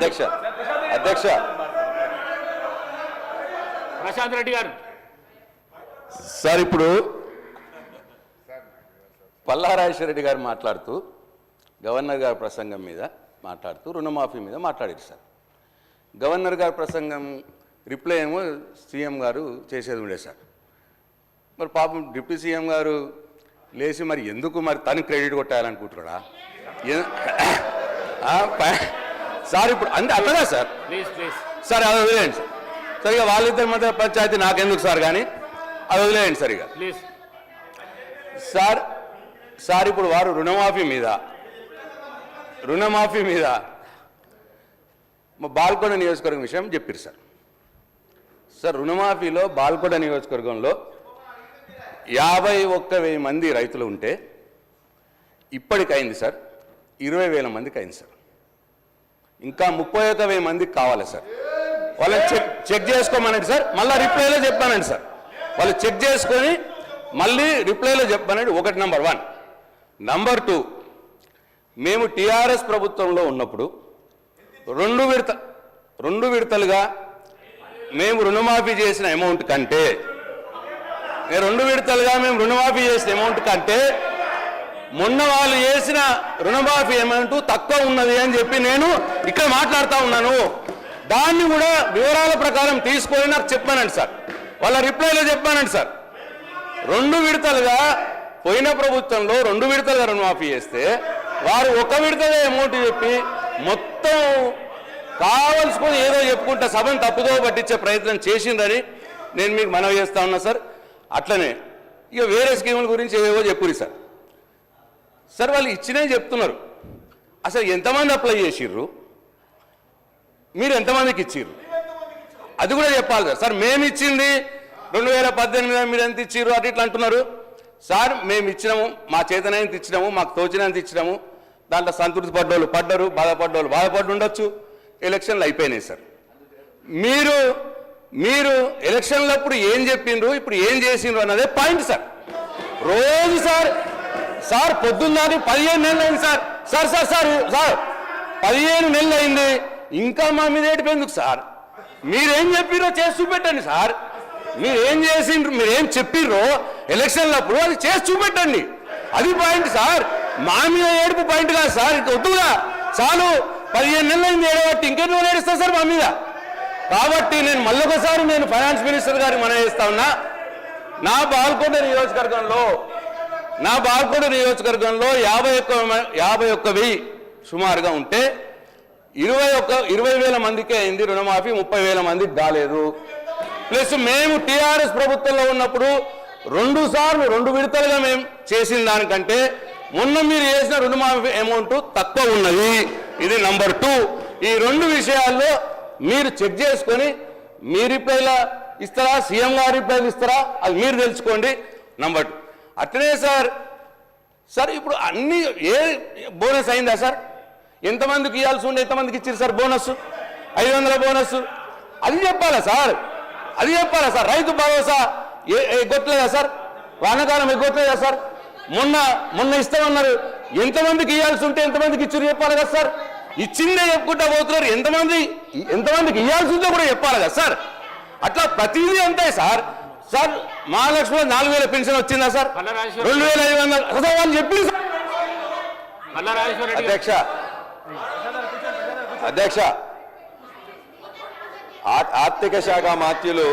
అధ్యక్ష అధ్యక్ష ప్రశాంత్ రెడ్డి గారు సార్ ఇప్పుడు పల్లారాజేశ్వర రెడ్డి గారు మాట్లాడుతూ గవర్నర్ గారి ప్రసంగం మీద మాట్లాడుతూ రుణమాఫీ మీద మాట్లాడారు సార్. గవర్నర్ గారి ప్రసంగం రిప్లై ఏమో సీఎం గారు చేసేది ఉండే సార్. మరి పాపం డిప్యూటీ సీఎం గారు లేచి మరి ఎందుకు మరి తను క్రెడిట్ కొట్టాలనుకుంటున్నాడా సార్? ఇప్పుడు అంతే అట్లదా సార్? సార్ అది వదిలేయండి సార్. సార్ ఇక వాళ్ళిద్దరి మధ్య పంచాయతీ నాకెందుకు సార్, కానీ అది వదిలేయండి సార్. ఇక సార్ ఇప్పుడు వారు రుణమాఫీ మీద మా బాల్కొండ నియోజకవర్గం విషయం చెప్పారు సార్. సార్ రుణమాఫీలో బాల్కొండ నియోజకవర్గంలో 51,000 మంది రైతులు ఉంటే ఇప్పటికైంది సార్ 20,000 మందికి అయింది సార్. ఇంకా 31,000 మందికి కావాలి సార్. వాళ్ళని చెక్ చేసుకోమనండి సార్, మళ్ళీ రిప్లైలో చెప్పానండి సార్. వాళ్ళు చెక్ చేసుకొని మళ్ళీ రిప్లైలో చెప్పానండి. ఒకటి నంబర్ 1. నంబర్ 2, మేము టీఆర్ఎస్ ప్రభుత్వంలో ఉన్నప్పుడు రెండు విడతలుగా మేము రుణమాఫీ చేసిన అమౌంట్ కంటే మొన్న వాళ్ళు చేసిన రుణమాఫీ అమౌంట్ తక్కువ ఉన్నది అని చెప్పి నేను ఇక్కడ మాట్లాడుతూ ఉన్నాను. దాన్ని కూడా వివరాల ప్రకారం తీసుకొని నాకు చెప్పానండి సార్. వాళ్ళ రిప్లైలో చెప్పానండి సార్. 2 విడతలుగా పోయిన ప్రభుత్వంలో 2 విడతలుగా రుణమాఫీ చేస్తే వారు 1 విడతగా అమౌంట్ చెప్పి మొత్తం కావలసుకొని ఏదో చెప్పుకుంటా సభను తప్పుదో పట్టించే ప్రయత్నం చేసిందని నేను మీకు మనవి చేస్తా ఉన్నా సార్. అట్లనే ఇక వేరే స్కీముల గురించి ఏవో చెప్పురి సార్. సార్ వాళ్ళు ఇచ్చినే చెప్తున్నారు. అసలు ఎంతమంది అప్లై చేసిర్రు, మీరు ఎంతమందికి ఇచ్చిర్రు అది కూడా చెప్పాలి సార్. సార్ మేము ఇచ్చింది 2018 మీరు ఎంత ఇచ్చిర్రు అటు ఇట్లా అంటున్నారు సార్. మేము ఇచ్చినాము, మా చేతనైనంత ఇచ్చినాము, మాకు తోచినంత ఇచ్చినాము. దాంట్లో సంతృప్తి పడ్డోళ్ళు పడ్డరు, బాధపడ్డోళ్ళు బాధపడి ఉండొచ్చు. ఎలక్షన్లు అయిపోయినాయి సార్. మీరు ఎలక్షన్లప్పుడు ఏం చెప్పిండ్రు, ఇప్పుడు ఏం చేసిండ్రు అన్నదే పాయింట్ సార్. రోజు సార్ పొద్దున్నది 15 నెలలు అయింది సార్. సార్ 15 నెలలు అయింది, ఇంకా మా మీద ఏడిపోయిందుకు సార్? మీరేం చెప్పిర్రో చేసి చూపెట్టండి సార్. మీరేం చేసిండ్రు, మీరేం చెప్పిర్రో ఎలక్షన్లప్పుడు అది చేసి చూపెట్టండి. అది పాయింట్ సార్. మా మీద ఏడుపు పాయింట్ కాదు సార్. ఇంక వద్దుగా, చాలు. 15 నెలలు అయింది ఏడబట్టి ఇంకెన్నో ఏడుస్తా సార్ మా మీద. కాబట్టి నేను మళ్ళొకసారి ఫైనాన్స్ మినిస్టర్ గారికి మనం చేస్తా ఉన్నా. నా బాల్కొండ నియోజకవర్గంలో 51,000 సుమారుగా ఉంటే 20,000 మందికే అయింది రుణమాఫీ, 30,000 మందికి కాలేదు. ప్లస్ మేము టీఆర్ఎస్ ప్రభుత్వంలో ఉన్నప్పుడు 2 సార్లు 2 విడతలుగా మేము చేసిన దానికంటే మొన్న మీరు చేసిన రుణమాఫీ అమౌంట్ తక్కువ ఉన్నది. ఇది నంబర్ 2. ఈ 2 విషయాల్లో మీరు చెక్ చేసుకొని మీ రిప్లైలా ఇస్తారా, సీఎం గారు రిప్లైలు ఇస్తారా, అది మీరు తెలుసుకోండి. నంబర్ 2 అట్లనే సార్ ఇప్పుడు అన్ని బోనస్ అయిందా సార్? ఎంతమందికి ఇవ్వాల్సి ఉండే ఎంతమందికి ఇచ్చారు సార్ బోనస్? 500 బోనస్. అది చెప్పాలా సార్? రైతు భరోసా ఎగ్గొట్టలేదా సార్? వానాకాలం ఎగ్గొట్టలేదా సార్? మొన్న ఇస్తామన్నారు. ఎంతమందికి ఇవ్వాల్సి ఉంటే ఎంతమందికి ఇచ్చారు చెప్పాలి కదా సార్? ఇచ్చిందే చెప్పుకుంటా పోతున్నారు. ఎంతమందికి ఇవ్వాల్సి ఉందో కూడా చెప్పాలి కదా సార్? అట్లా ప్రతిదీ అంతే సార్. మహాలక్ష్మి 4,000 పెన్షన్ వచ్చిందా సార్? 2,500 అసలు వాళ్ళు చెప్పింది సార్. అధ్యక్ష ఆర్థిక శాఖ మాత్యులు